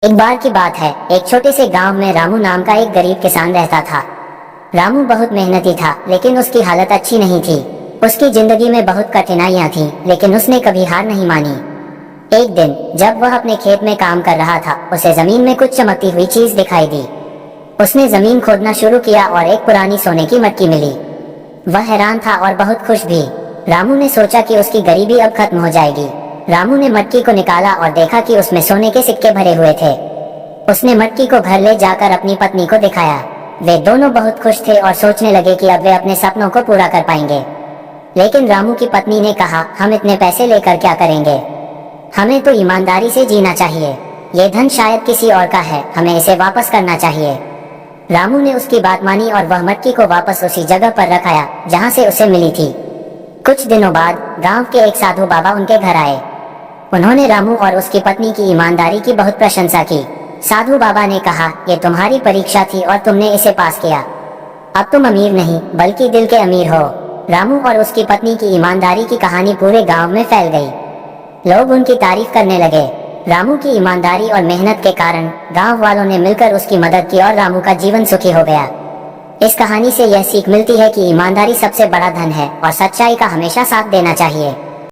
एक बार की बात है, एक छोटे से गांव में रामू नाम का एक गरीब किसान रहता था। रामू बहुत मेहनती था, लेकिन उसकी हालत अच्छी नहीं थी। उसकी जिंदगी में बहुत कठिनाइयां थीं, लेकिन उसने कभी हार नहीं मानी। एक दिन जब वह अपने खेत में काम कर रहा था, उसे जमीन में कुछ चमकती हुई चीज दिखाई दी। उसने जमीन खोदना शुरू किया और एक पुरानी सोने की मटकी मिली। वह हैरान था और बहुत खुश भी। रामू ने सोचा कि उसकी गरीबी अब खत्म हो जाएगी। रामू ने मटकी को निकाला और देखा कि उसमें सोने के सिक्के भरे हुए थे। उसने मटकी को घर ले जाकर अपनी पत्नी को दिखाया। वे दोनों बहुत खुश थे और सोचने लगे कि अब वे अपने सपनों को पूरा कर पाएंगे। लेकिन रामू की पत्नी ने कहा, हम इतने पैसे लेकर क्या करेंगे? हमें तो ईमानदारी से जीना चाहिए। ये धन शायद किसी और का है, हमें इसे वापस करना चाहिए। रामू ने उसकी बात मानी और वह मटकी को वापस उसी जगह पर रखाया जहाँ से उसे मिली थी। कुछ दिनों बाद गांव के एक साधु बाबा उनके घर आए। उन्होंने रामू और उसकी पत्नी की ईमानदारी की बहुत प्रशंसा की। साधु बाबा ने कहा, ये तुम्हारी परीक्षा थी और तुमने इसे पास किया। अब तुम अमीर नहीं बल्कि दिल के अमीर हो। रामू और उसकी पत्नी की ईमानदारी की कहानी पूरे गांव में फैल गई। लोग उनकी तारीफ करने लगे। रामू की ईमानदारी और मेहनत के कारण गांव वालों ने मिलकर उसकी मदद की और रामू का जीवन सुखी हो गया। इस कहानी से यह सीख मिलती है कि ईमानदारी सबसे बड़ा धन है और सच्चाई का हमेशा साथ देना चाहिए।